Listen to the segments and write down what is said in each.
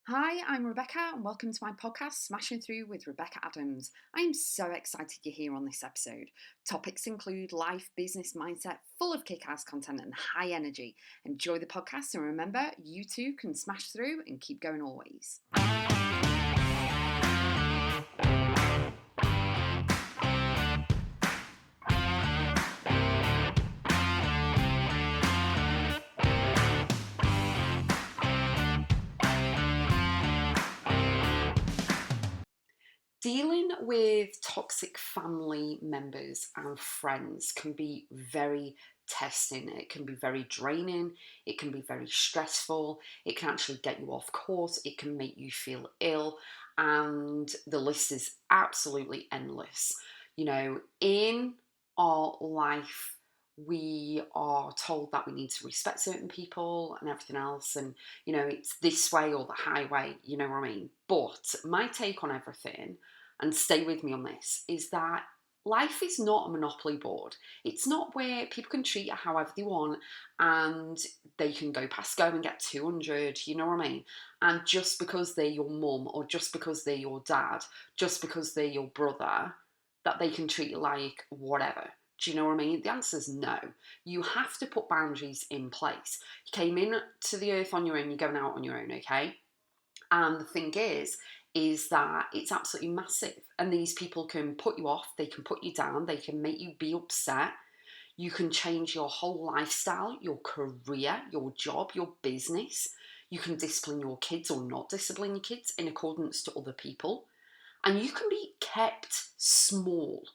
Hi, I'm Rebecca, and welcome to my podcast, Smashing Through with Rebecca Adams. I am so excited you're here on this episode. Topics include life, business, mindset, full of kick-ass content and high energy. Enjoy the podcast, and remember, you too can smash through and keep going always. Dealing with toxic family members and friends can be very testing. It can be very draining. It can be very stressful. It can actually get you off course. It can make you feel ill. And the list is absolutely endless. In our life, we are told that we need to respect certain people and everything else. And, it's this way or the highway, you know what I mean? But my take on everything, and stay with me on this, is that life is not a monopoly board. It's not where people can treat you however they want and they can go past go and get 200, you know what I mean? And just because they're your mum or just because they're your dad, just because they're your brother, that they can treat you like whatever. Do you know what I mean? The answer is no. You have to put boundaries in place. You came in to the earth on your own, you're going out on your own, okay? And the thing is that it's absolutely massive. And these people can put you off, they can put you down, they can make you be upset. You can change your whole lifestyle, your career, your job, your business. You can discipline your kids or not discipline your kids in accordance to other people. And you can be kept small.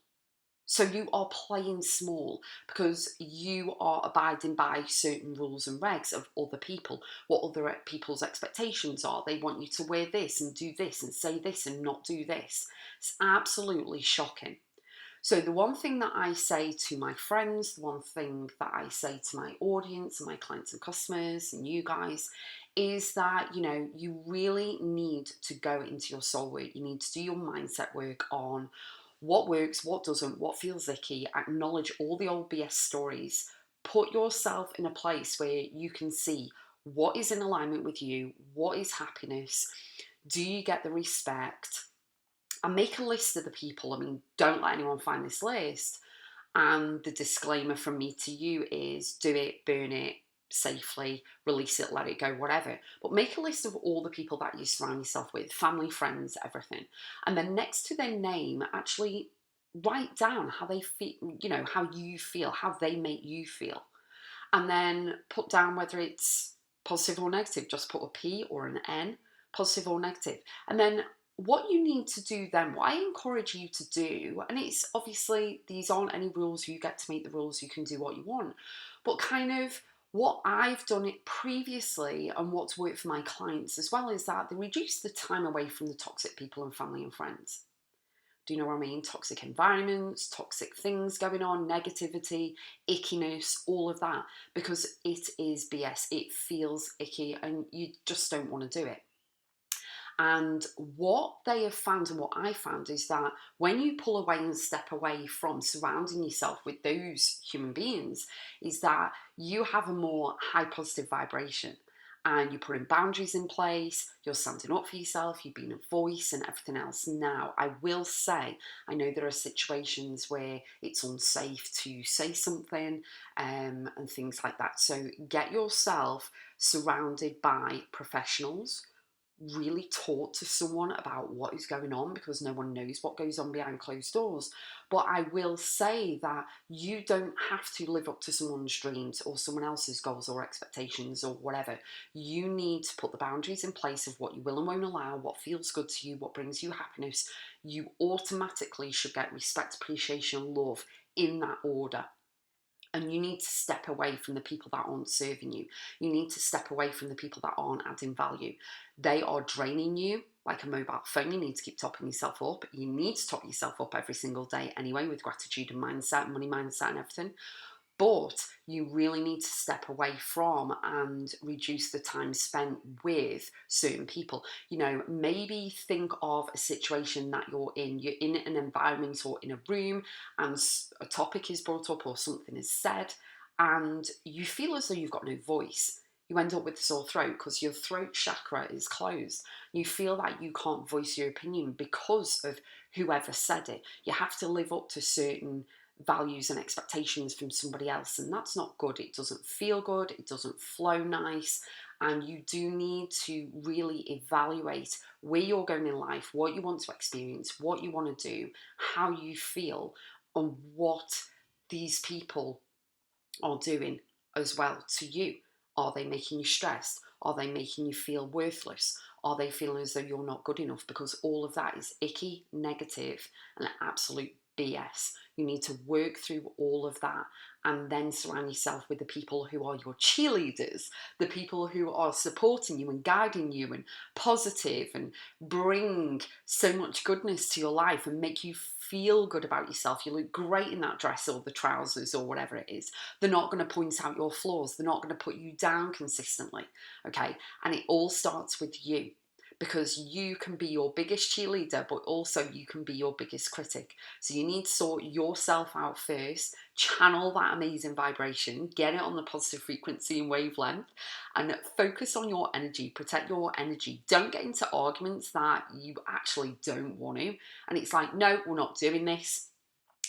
So you are playing small because you are abiding by certain rules and regs of other people, what other people's expectations are. They want you to wear this and do this and say this and not do this. It's absolutely shocking. So the one thing that I say to my friends, the one thing that I say to my audience and my clients and customers and you guys is that, you really need to go into your soul work. You need to do your mindset work on what works, what doesn't, what feels icky, acknowledge all the old BS stories, put yourself in a place where you can see what is in alignment with you, what is happiness, do you get the respect, and make a list of the people. I mean, don't let anyone find this list. And the disclaimer from me to you is do it, burn it safely, release it, let it go, whatever. But make a list of all the people that you surround yourself with, family, friends, everything. And then next to their name, actually write down how they feel, how you feel, how they make you feel. And then put down whether it's positive or negative, just put a P or an N, positive or negative. And then what you need to do then, what I encourage you to do, and it's obviously, these aren't any rules, you get to make the rules, you can do what you want, but kind of what I've done it previously and what's worked for my clients as well is that they reduce the time away from the toxic people and family and friends. Do you know what I mean? Toxic environments, toxic things going on, negativity, ickiness, all of that, because it is BS. It feels icky and you just don't want to do it. And what they have found and what I found is that when you pull away and step away from surrounding yourself with those human beings, is that you have a more high positive vibration and you're putting boundaries in place, you're standing up for yourself, you're being a voice and everything else. Now, I will say, I know there are situations where it's unsafe to say something and things like that. So get yourself surrounded by professionals, really talk to someone about what is going on because no one knows what goes on behind closed doors. But I will say that you don't have to live up to someone's dreams or someone else's goals or expectations or whatever. You need to put the boundaries in place of what you will and won't allow, what feels good to you, what brings you happiness. You automatically should get respect, appreciation, love in that order. And you need to step away from the people that aren't serving you. You need to step away from the people that aren't adding value. They are draining you like a mobile phone. You need to keep topping yourself up. You need to top yourself up every single day anyway with gratitude and mindset, money mindset and everything. But you really need to step away from and reduce the time spent with certain people. Maybe think of a situation that you're in. You're in an environment or in a room and a topic is brought up or something is said and you feel as though you've got no voice. you end up with a sore throat because your throat chakra is closed. You feel like you can't voice your opinion because of whoever said it. You have to live up to certain values and expectations from somebody else, and that's not good. It doesn't feel good, it doesn't flow nice, and you do need to really evaluate where you're going in life, what you want to experience, what you want to do, how you feel, and what these people are doing as well to you. Are they making you stressed? Are they making you feel worthless? Are they feeling as though you're not good enough? Because all of that is icky, negative, and absolute BS. You need to work through all of that and then surround yourself with the people who are your cheerleaders, the people who are supporting you and guiding you and positive and bring so much goodness to your life and make you feel good about yourself. You look great in that dress or the trousers or whatever it is. They're not going to point out your flaws. They're not going to put you down consistently. Okay. And it all starts with you, because you can be your biggest cheerleader, but also you can be your biggest critic. So you need to sort yourself out first, channel that amazing vibration, get it on the positive frequency and wavelength, and focus on your energy, protect your energy. Don't get into arguments that you actually don't want to. And it's like, no, we're not doing this.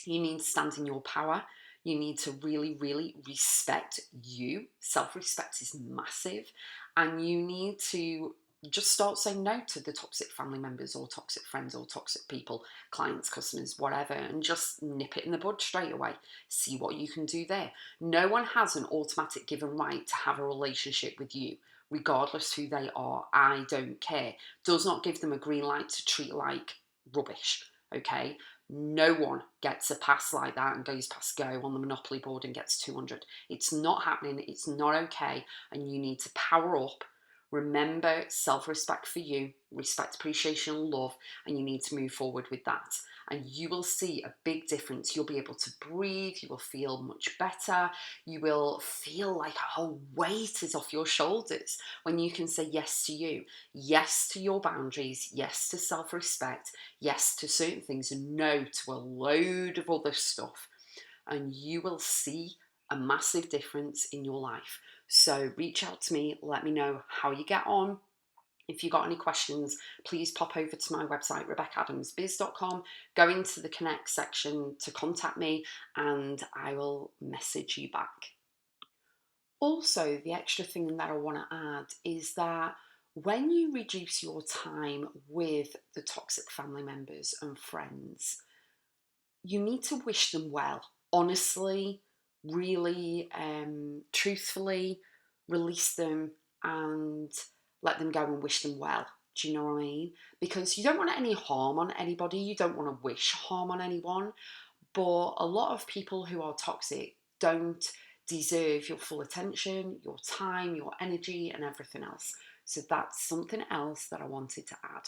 You need to stand in your power. You need to really, really respect you. Self-respect is massive. And you need to just start saying no to the toxic family members or toxic friends or toxic people, clients, customers, whatever, and just nip it in the bud straight away. See what you can do there. No one has an automatic given right to have a relationship with you, regardless who they are. I don't care. Does not give them a green light to treat like rubbish, okay? No one gets a pass like that and goes past go on the Monopoly board and gets 200. It's not happening. It's not okay. And you need to power up. Remember self-respect for you, respect, appreciation, and love, and you need to move forward with that. And you will see a big difference. You'll be able to breathe. You will feel much better. You will feel like a whole weight is off your shoulders when you can say yes to you, yes to your boundaries, yes to self-respect, yes to certain things, and no to a load of other stuff. And you will see a massive difference in your life. So reach out to me, let me know how you get on. If you've got any questions, please pop over to my website, RebeccaAdamsBiz.com, go into the connect section to contact me, and I will message you back. Also, the extra thing that I want to add is that when you reduce your time with the toxic family members and friends, you need to wish them well. Honestly, really, truthfully, release them and let them go and wish them well. Do you know what I mean? Because you don't want any harm on anybody. You don't want to wish harm on anyone. But a lot of people who are toxic don't deserve your full attention, your time, your energy, and everything else. So that's something else that I wanted to add.